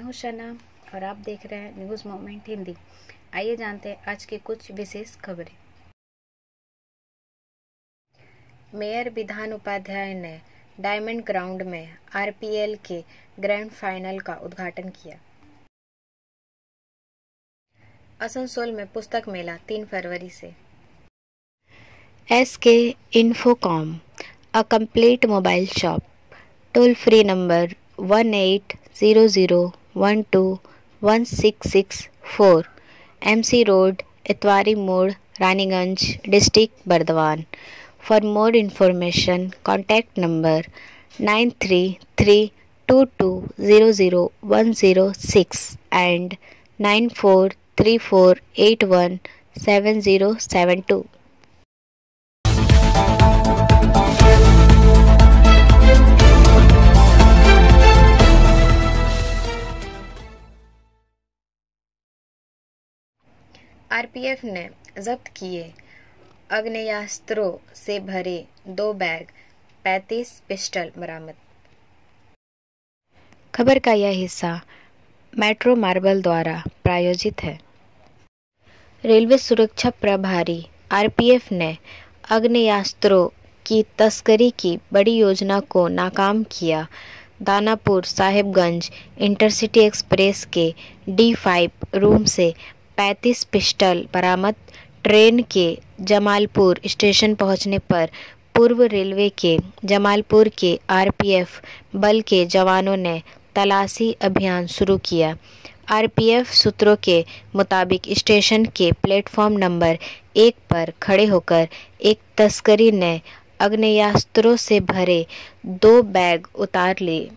हूं शना और आप देख रहे हैं न्यूज़ मोमेंट हिंदी। आइए जानते हैं आज की कुछ विशेष खबरें। मेयर विधान उपाध्याय ने डायमंड ग्राउंड में आरपीएल के ग्रैंड फाइनल का उद्घाटन किया। आसनसोल में पुस्तक मेला 3 फरवरी से। SK Infocom, a complete mobile shop. Toll free number 1800121664, MC Road, Itwari Mode, Raniganj, District Bardhaman. For more information, contact number 9332200106 and 9434817072. RPF ने जब्त किए आग्नेयास्त्रों से भरे 2 बैग, 35 पिस्टल बरामद। खबर का यह हिस्सा मेट्रो मार्बल द्वारा प्रायोजित है। रेलवे सुरक्षा प्रभारी आरपीएफ ने आग्नेयास्त्रों की तस्करी की बड़ी योजना को नाकाम किया। दानापुर साहिबगंज इंटरसिटी एक्सप्रेस के D5 रूम से 35 पिस्टल बरामद। ट्रेन के जमालपुर स्टेशन पहुंचने पर पूर्व रेलवे के जमालपुर के आरपीएफ बल के जवानों ने तलाशी अभियान शुरू किया। आरपीएफ सूत्रों के मुताबिक स्टेशन के प्लेटफॉर्म नंबर 1 पर खड़े होकर एक तस्करी ने आग्नेयास्त्रों से भरे 2 बैग उतार लिए।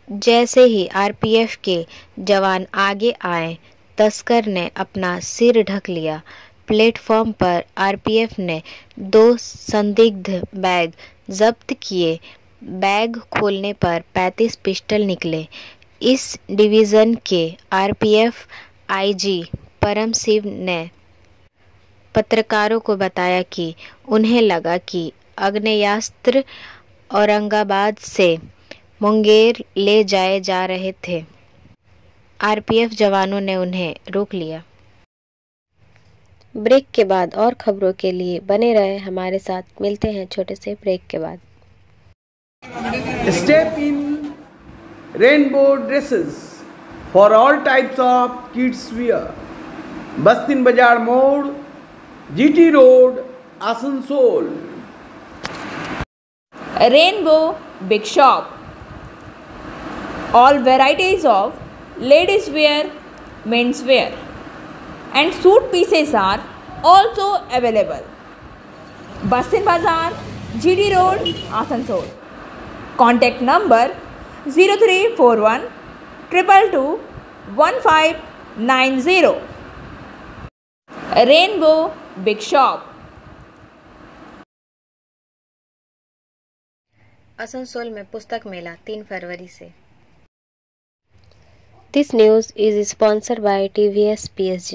जैसे ही आरपीएफ के जवान आगे आए, तस्कर ने अपना सिर ढक लिया। प्लेटफॉर्म पर आरपीएफ ने 2 संदिग्ध बैग जब्त किए। बैग खोलने पर 35 पिस्टल निकले। इस डिवीज़न के आरपीएफ आईजी परम शिव ने पत्रकारों को बताया कि उन्हें लगा कि आग्नेयास्त्र औरंगाबाद से मुंगेर ले जाए जा रहे थे। आरपीएफ जवानों ने उन्हें रोक लिया। ब्रेक के बाद और खबरों के लिए बने रहे हमारे साथ। मिलते हैं छोटे से ब्रेक के बाद। Step in rainbow dresses for all types of kids wear. Bastin Bazar Mode, GT Road, Asansol. Rainbow Big Shop. All varieties of ladies wear, men's wear and suit pieces are also available. Bastin Bazar, GD Road, Asansol. Contact number 0341 222 1590. Rainbow Big Shop. Asansol में पुस्तक मेला 3 फरवरी से। This news is sponsored by TVS PSG.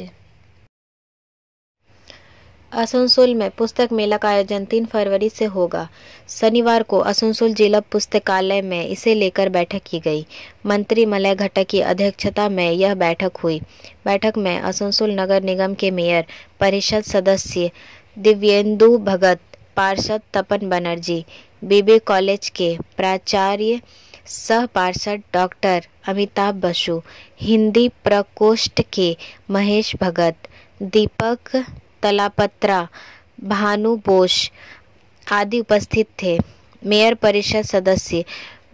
Asansol में पुस्तक मेला का आयोजन 3 फरवरी से होगा। शनिवार को आसनसोल जिला पुस्तकालय में इसे लेकर बैठक की गई। मंत्री मलय घटक की अध्यक्षता में यह बैठक हुई। बैठक में आसनसोल नगर निगम के मेयर परिषद सदस्य दिव्येंदु भगत, पार्षद तपन बनर्जी, बीबी कॉलेज के प्राचार्य सह पार्षद डॉक्टर अमिताभ बसु, हिंदी प्रकोष्ठ के महेश भगत, दीपक तलापत्रा, भानु बोस आदि उपस्थित थे। मेयर परिषद सदस्य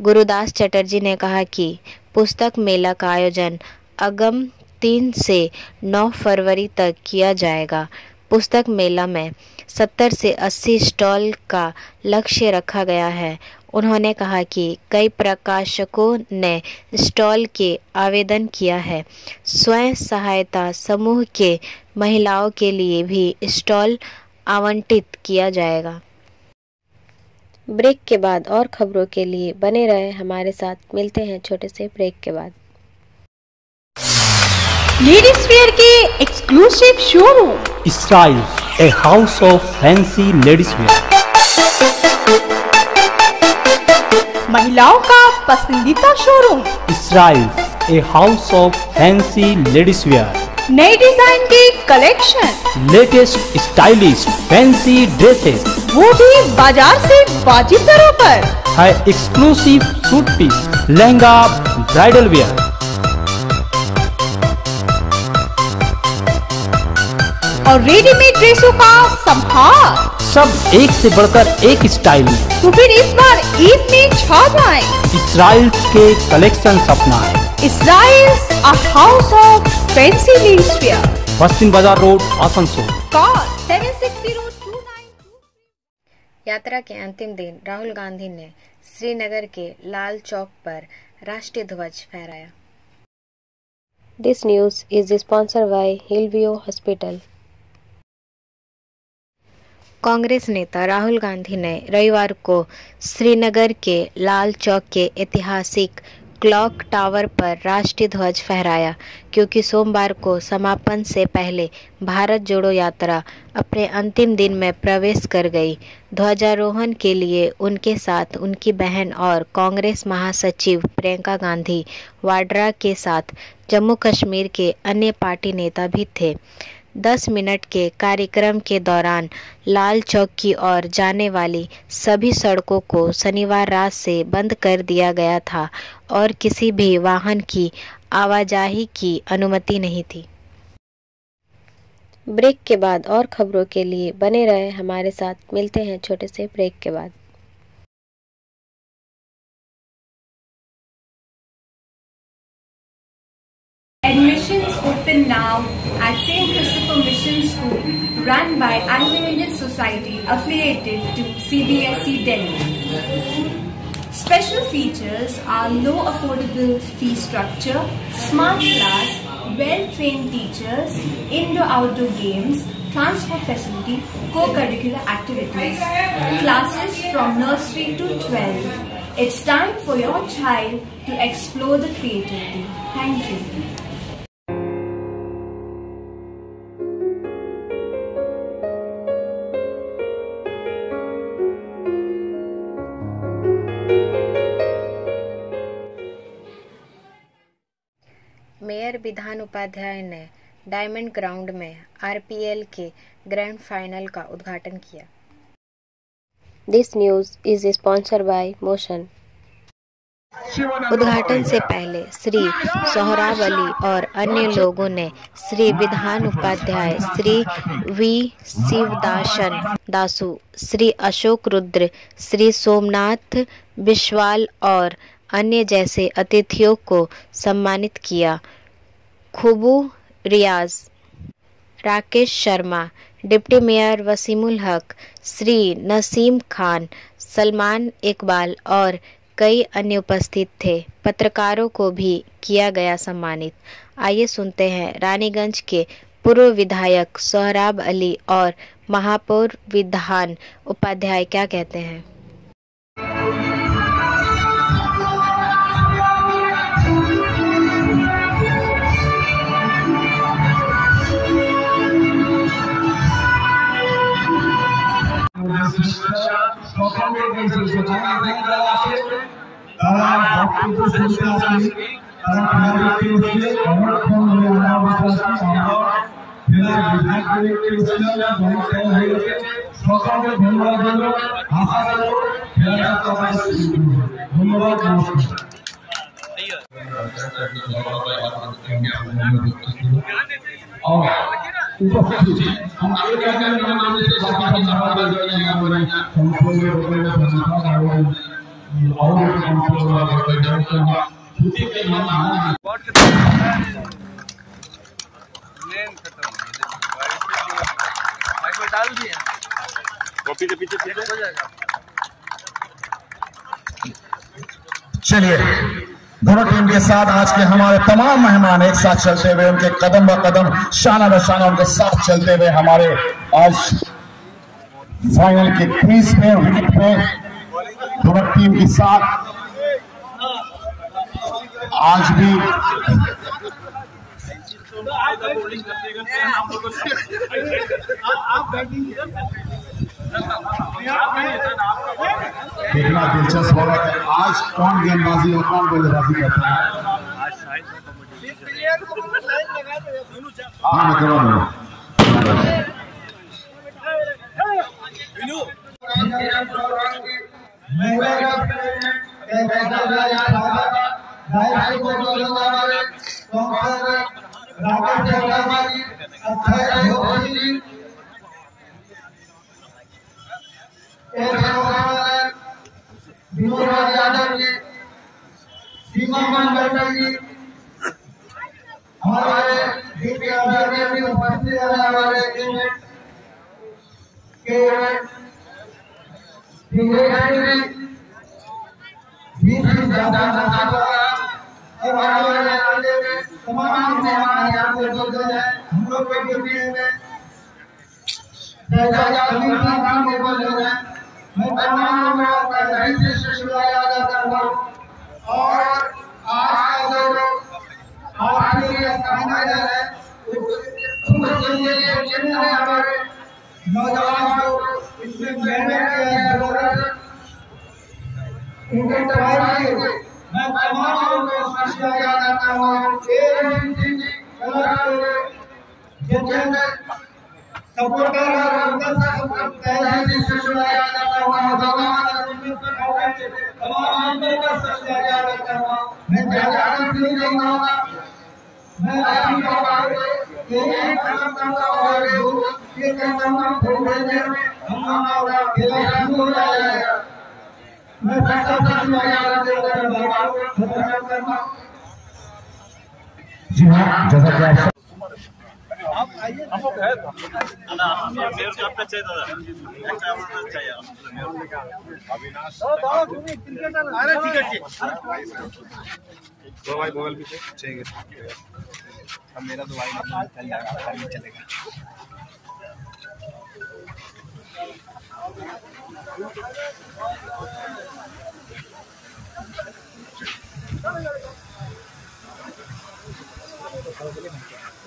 गुरुदास चटर्जी ने कहा कि पुस्तक मेला का आयोजन आगामी 3 से 9 फरवरी तक किया जाएगा। पुस्तक मेला में 70 से 80 स्टॉल का लक्ष्य रखा गया है। उन्होंने कहा कि कई प्रकाशकों ने स्टॉल के आवेदन किया है। स्वयं सहायता समूह के महिलाओं के लिए भी स्टॉल आवंटित किया जाएगा। ब्रेक के बाद और खबरों के लिए बने रहे हमारे साथ। मिलते हैं छोटे से ब्रेक के बाद। लेडीज वेयर के exclusive showroom style, a house of fancy ladies wear. महिलाओं का पसंदीदा showroom. Israels, a house of fancy ladies wear. नए डिजाइन के collection, latest stylish fancy dresses, वो भी बाजार से वाजिब दरों पर। है exclusive suit piece, lehenga, bridal wear. और रेडीमेड ड्रेसों का संभार, सब एक से बढ़कर एक स्टाइल में। तो फिर इस बार ईद में छा जाएं। इसराइल्स के कलेक्शन अपनाएं। Israel's, a house of fancy ladies wear. पश्चिम बाजार रोड, आसनसोल। Call 76029. यात्रा के अंतिम दिन राहुल गांधी ने श्रीनगर के लाल चौक पर राष्ट्रीय ध्वज फहराया। This news is sponsored bye Hillview hospital. Congress नेता राहुल गांधी ने रविवार को श्रीनगर के लाल चौक के ऐतिहासिक क्लॉक टावर पर राष्ट्रीय ध्वज फहराया, क्योंकि सोमवार को समापन से पहले भारत जोड़ो यात्रा अपने अंतिम दिन में प्रवेश कर गई। ध्वजारोहण के लिए उनके साथ उनकी बहन और कांग्रेस महासचिव प्रियंका गांधी वाड्रा के साथ जम्मू कश्मीर के अन्य पार्टी नेता भी थे। 10 मिनट के कार्यक्रम के दौरान लाल चौक की ओर जाने वाली सभी सड़कों को शनिवार रात से बंद कर दिया गया था और किसी भी वाहन की आवाजाही की अनुमति नहीं थी। ब्रेक के बाद और खबरों के लिए बने रहे हमारे साथ। मिलते हैं छोटे से ब्रेक के बाद। Admissions open now at St. Christopher Mission School, run by Anglo-Indian Society affiliated to CBSE Delhi. Special features are low affordable fee structure, smart class, well-trained teachers, indoor-outdoor games, transport facility, co-curricular activities, classes from nursery to 12. It's time for your child to explore the creativity. Thank you. Mayor विधान उपाध्याय ने diamond ground में RPL के grand final का उद्घाटन किया। This news is sponsored bye motion. उद्घाटन से पहले श्री सोहराब अली और अन्य लोगों ने श्री विधान उपाध्याय, श्री वी शिवदासन दासु, श्री अशोक रुद्र, श्री सोमनाथ बिस्वाल और अन्य जैसे अतिथियों को सम्मानित किया। खुबू रियाज, राकेश शर्मा, डिप्टी मेयर वसीमुल हक, श्री नसीम खान, सलमान इकबाल और कई अन्य उपस्थित थे। पत्रकारों को भी किया गया सम्मानित। आइए सुनते हैं रानीगंज के पूर्व विधायक सोहराब अली और महापौर विधान उपाध्याय क्या कहते हैं। चलिए, दोनों टीम के साथ आज के हमारे तमाम मेहमान एक साथ चलते हुए, उनके कदम ब कदम, शाना ब शाना उनके साथ चलते हुए हमारे आज फाइनल के क्रीज पे, विकेट पे दोनों टीम के साथ आज भी देखना दिलचस्प होगा कि आज कौन गेंदबाजी और कौन बल्लेबाजी करता है। हाँ मैं करवा दूंगा। हमारे उपस्थित हमारे तमाम मेहमान यहाँ पे मौजूद हैं। हम लोग के ड्यूटी में मौजूद हैं। मैं तमाम लोगों का यहीं से शुक्रिया अदा करता हूँ। और आज का जो आपके लिए सामने है उसके लिए हमारे नौजवान को इसमें मेहनत किया है। इनके तबाही मैं तमाम लोगों को शुक्रिया अदा करता हूँ। सपोर्टर और उनका पहले से शुक्रिया अदा करता हूँ। तमाम का शुक्रिया अदा करता हूँ। मैं ज्यादा नहीं कहूँगा। मैं आपकी बात यही खत्म करता हूँ। ये कहता हूँ थोड़ी देर में हम हमारा खेला शुरू हो जाएगा। मैं सबका शुक्रिया अदा करता हूँ। जी हाँ, जैसा कि आप दो भाई बगल पीछे चाहिए। अब मेरा तो भाई चल जाएगा, नहीं चलेगा।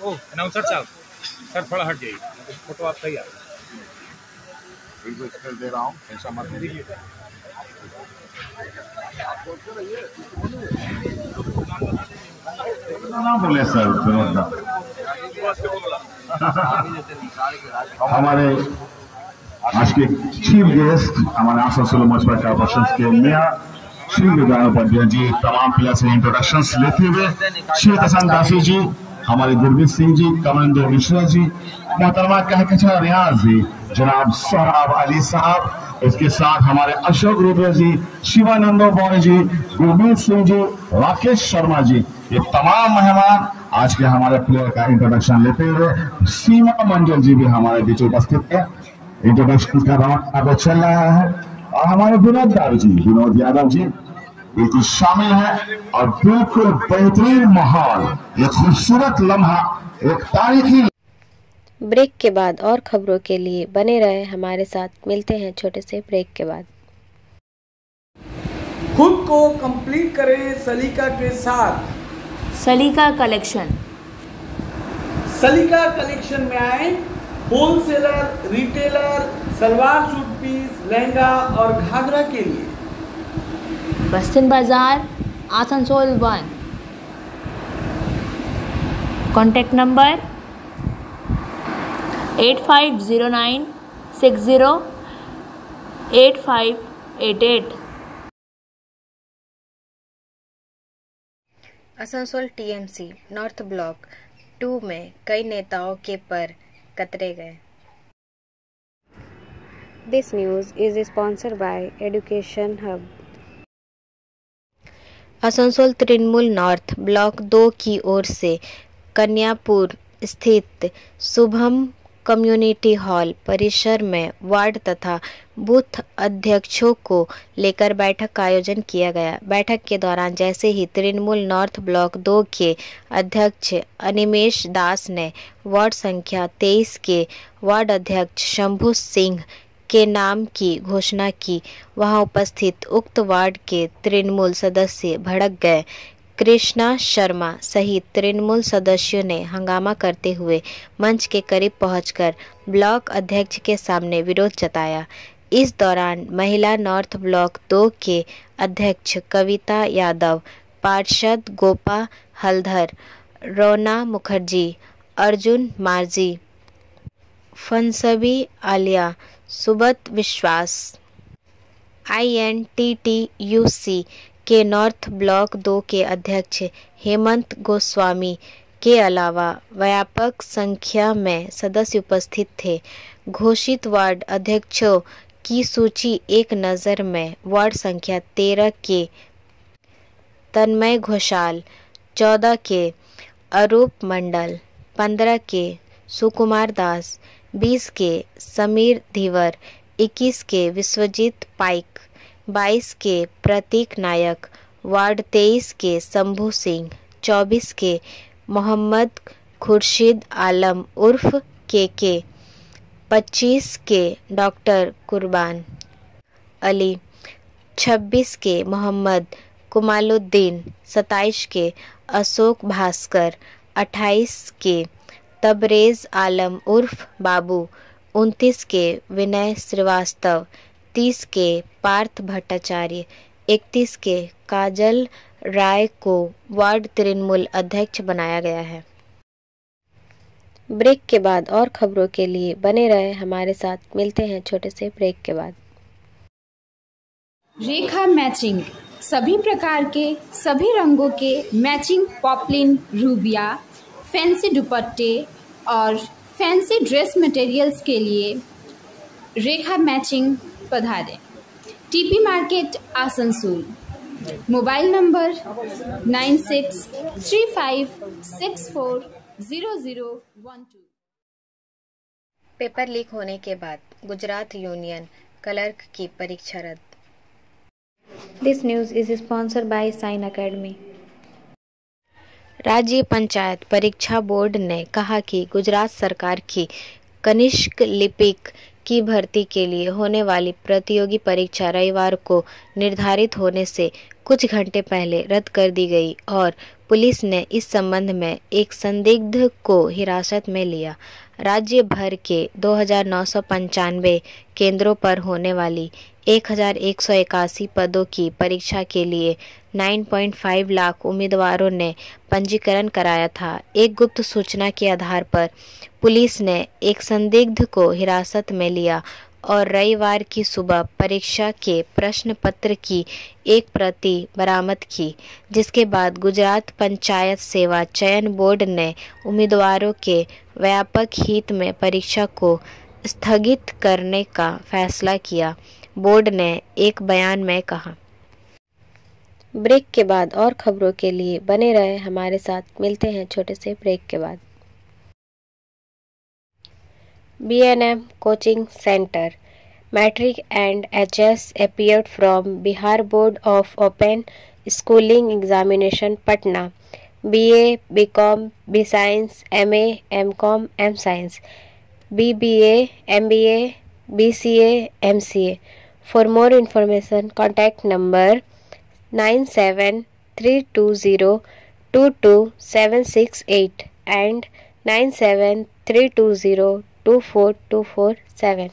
ओह अनाउंसर साहब, सर थोड़ा हट जाइए, फोटो आप सही आ रही है। दे रहा हूँ, ऐसा मत लीजिए। बोले सर हमारे आज के चीफ गेस्ट हमारे आसनसोल म्युनिसिपल कॉर्पोरेशन के मेयर श्री विद्यान उपाध्याय जी तमाम प्लेयर से इंट्रोडक्शन लेते हुए श्री तसन दासी जी, हमारे गुरमीत सिंह जी, कमलेंद्र मिश्रा जी, मोहतरमा कहकशा रियाज जी, जनाब सोहराब अली साहब, इसके साथ हमारे अशोक रुद्र जी, शिवानंदो बौरे जी, गुरमीत सिंह जी, राकेश शर्मा जी, ये तमाम मेहमान आज के हमारे प्लेयर का इंट्रोडक्शन लेते हुए सीमा मंडल जी भी हमारे बीच उपस्थित है। इंट्रोडक्शन का राउंड अब चल रहा है और हमारे विनोद यादव जी बिल्कुल शामिल है और बिल्कुल बेहतरीन माहौल, एक खूबसूरत लम्हा, एक तारीखी। ब्रेक के बाद और खबरों के लिए बने रहे हमारे साथ। मिलते हैं छोटे से ब्रेक के बाद। खुद को कंप्लीट करें सलीका के साथ। सलीका कलेक्शन। सलीका कलेक्शन में आए wholesaler, retailer, salwar suit piece, lehenga और घाघरा के लिए। Bastin Bazar, Asansol 1। Contact number 8509608588। Asansol TMC north block 2 में कई नेताओं के पर कतरे गए। This news is sponsored by education hub. Asansol Trinamool north block 2 की ओर से कन्यापुर स्थित शुभम कम्युनिटी हॉल परिसर में वार्ड तथा बूथ अध्यक्षों को लेकर बैठक का आयोजन किया गया। बैठक के दौरान जैसे ही तृणमूल नॉर्थ ब्लॉक 2 के अध्यक्ष अनिमेश दास ने वार्ड संख्या 23 के वार्ड अध्यक्ष शंभू सिंह के नाम की घोषणा की, वहां उपस्थित उक्त वार्ड के तृणमूल सदस्य भड़क गए। कृष्णा शर्मा सहित तृणमूल सदस्यों ने हंगामा करते हुए मंच के करीब पहुंचकर ब्लॉक अध्यक्ष के सामने विरोध जताया। इस दौरान महिला नॉर्थ ब्लॉक 2 के अध्यक्ष कविता यादव, पार्षद गोपा हलधर, रोना मुखर्जी, अर्जुन मार्जी, फंसबी आलिया, सुबत विश्वास, INTTUC के नॉर्थ ब्लॉक 2 के अध्यक्ष हेमंत गोस्वामी के अलावा व्यापक संख्या में सदस्य उपस्थित थे। घोषित वार्ड अध्यक्षों की सूची एक नज़र में वार्ड संख्या 13 के तन्मय घोषाल, 14 के अरूप मंडल, 15 के सुकुमार दास, 20 के समीर धीवर, 21 के विश्वजीत पाइक, 22 के प्रतीक नायक, वार्ड 23 के शंभू सिंह, 24 के मोहम्मद खुर्शीद आलम उर्फ के, 25 के डॉक्टर कुर्बान अली, 26 के मोहम्मद कुमालुद्दीन, 27 के अशोक भास्कर, 28 के तबरेज आलम उर्फ बाबू, 29 के विनय श्रीवास्तव, 30 के पार्थ भट्टाचार्य, 31 के काजल राय को वार्ड तृणमूल अध्यक्ष बनाया गया है। ब्रेक के बाद और खबरों के लिए बने रहे हमारे साथ। मिलते हैं छोटे से ब्रेक के बाद। रेखा मैचिंग, सभी प्रकार के सभी रंगों के मैचिंग पॉपलिन, रूबिया, फैंसी दुपट्टे और फैंसी ड्रेस मटेरियल्स के लिए रेखा मैचिंग पधारें। TP market Asansol. Mobile number 9635640012। Paper leak होने के बाद गुजरात यूनियन क्लर्क की परीक्षा रद्द। This news is sponsored by sign academy. राज्य पंचायत परीक्षा बोर्ड ने कहा कि गुजरात सरकार की कनिष्क लिपिक की भर्ती के लिए होने वाली प्रतियोगी परीक्षा रविवार को निर्धारित होने से कुछ घंटे पहले रद्द कर दी गई और पुलिस ने इस संबंध में एक संदिग्ध को हिरासत में लिया। राज्य भर के 2995 केंद्रों पर होने वाली 1181 पदों की परीक्षा के लिए 9.5 लाख उम्मीदवारों ने पंजीकरण कराया था। एक गुप्त सूचना के आधार पर पुलिस ने एक संदिग्ध को हिरासत में लिया और रविवार की सुबह परीक्षा के प्रश्न पत्र की एक प्रति बरामद की, जिसके बाद गुजरात पंचायत सेवा चयन बोर्ड ने उम्मीदवारों के व्यापक हित में परीक्षा को स्थगित करने का फैसला किया। बोर्ड ने एक बयान में कहा। ब्रेक के बाद और खबरों के लिए बने रहे हमारे साथ। मिलते हैं छोटे से ब्रेक के बाद। B&M coaching centre matric and HS appeared from Bihar Board of Open Schooling Examination Patna. BA, BCom, B-Science, MA, MCom, M-Science, BBA, MBA, BCA, MCA. For more information, contact number 9732022768 and 9732024247.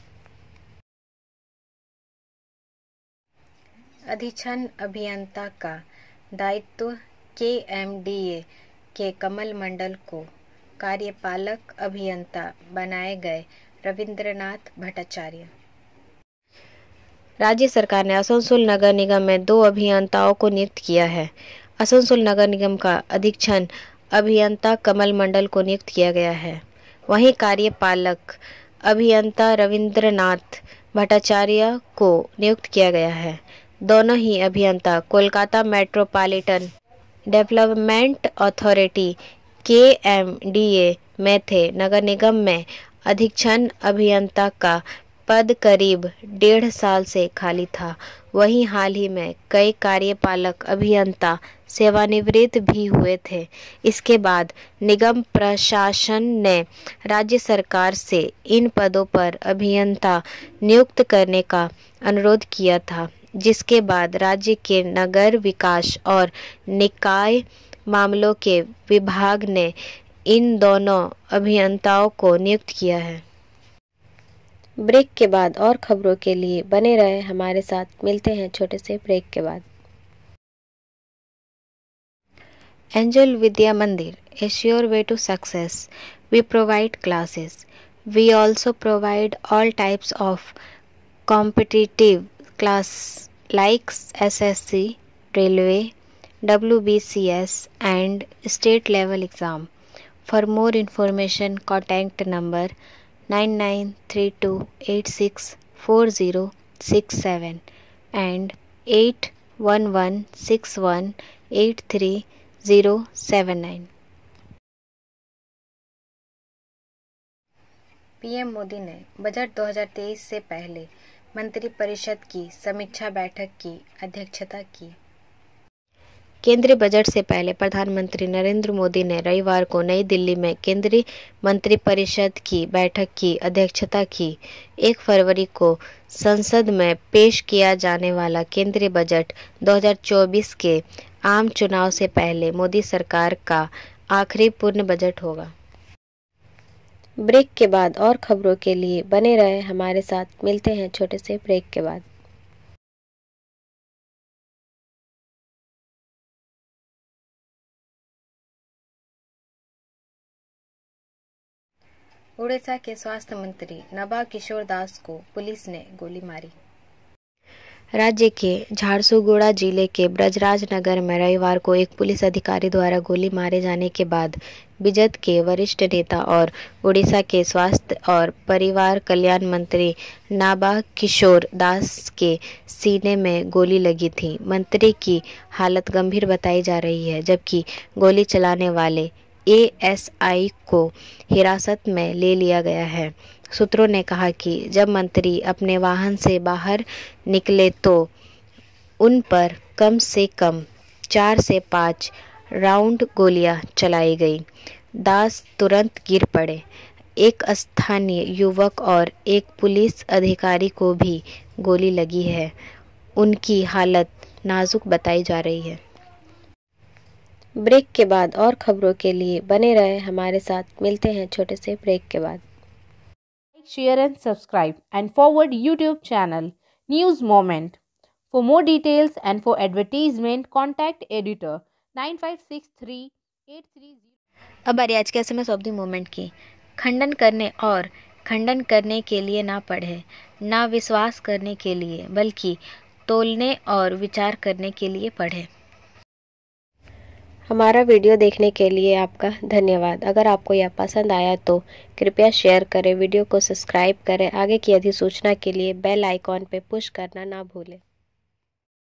अधीक्षण अभियंता का दायित्व KMDA के कमल मंडल को कार्यपालक अभियंता बनाए गए रविंद्रनाथ भट्टाचार्य। राज्य सरकार ने आसनसोल नगर निगम में 2 अभियंताओं को नियुक्त किया है। आसनसोल नगर निगम का अधीक्षण अभियंता कमल मंडल को नियुक्त किया गया है। वहीं कार्यपालक अभियंता रविंद्रनाथ भट्टाचार्य को नियुक्त किया गया है। दोनों ही अभियंता Kolkata metropolitan development authority KMDA में थे। नगर निगम में अधीक्षण अभियंता का पद करीब 1.5 साल से खाली था। वहीं हाल ही में कई कार्यपालक अभियंता सेवानिवृत्त भी हुए थे। इसके बाद निगम प्रशासन ने राज्य सरकार से इन पदों पर अभियंता नियुक्त करने का अनुरोध किया था। जिसके बाद राज्य के नगर विकास और निकाय मामलों के विभाग ने इन दोनों अभियंताओं को नियुक्त किया है। ब्रेक के बाद और खबरों के लिए बने रहे हमारे साथ। मिलते हैं छोटे से ब्रेक के बाद। एंजल विद्या मंदिर is your way to success. We provide classes. We also provide all types of competitive class like SSC, Railway, WBCS and state level exam. For more information, contact number 9932864067 and 8116183079। PM Modi ने budget 2023 से पहले मंत्रिपरिषद की समीक्षा बैठक की अध्यक्षता की। केंद्रीय बजट से पहले प्रधानमंत्री नरेंद्र मोदी ने रविवार को नई दिल्ली में केंद्रीय मंत्रिपरिषद की बैठक की अध्यक्षता की। 1 फरवरी को संसद में पेश किया जाने वाला केंद्रीय बजट 2024 के आम चुनाव से पहले मोदी सरकार का आखिरी पूर्ण बजट होगा। ब्रेक के बाद और खबरों के लिए बने रहे हमारे साथ। मिलते हैं छोटे से ब्रेक के बाद। उड़ीसा के स्वास्थ्य मंत्री नबा किशोर दास को पुलिस ने गोली मारी। राज्य के झारसुगुड़ा जिले के ब्रजराज नगर में रविवार को एक पुलिस अधिकारी द्वारा गोली मारे जाने के बाद बीजेपी के वरिष्ठ नेता और उड़ीसा के स्वास्थ्य और परिवार कल्याण मंत्री नाबा किशोर दास के सीने में गोली लगी थी। मंत्री की हालत गंभीर बताई जा रही है, जबकि गोली चलाने वाले एएसआई को हिरासत में ले लिया गया है। सूत्रों ने कहा कि जब मंत्री अपने वाहन से बाहर निकले तो उन पर कम से कम 4 से 5 राउंड गोलियां चलाई गई। दास तुरंत गिर पड़े। एक स्थानीय युवक और एक पुलिस अधिकारी को भी गोली लगी है। उनकी हालत नाजुक बताई जा रही है। ब्रेक के बाद और खबरों के लिए बने रहे हमारे साथ। मिलते हैं छोटे से ब्रेक के बाद। Share and subscribe and forward YouTube channel News Moment. For more details and for advertisement, contact editor 956383. अब बारी आज के SMS ऑफ द मोमेंट की। खंडन करने और खंडन करने के लिए ना पढ़े, ना विश्वास करने के लिए, बल्कि तोलने और विचार करने के लिए पढ़े। हमारा वीडियो देखने के लिए आपका धन्यवाद। अगर आपको यह पसंद आया तो कृपया शेयर करें, वीडियो को सब्सक्राइब करें। आगे की अधिसूचना के लिए बेल आइकॉन पर पुश करना ना भूलें।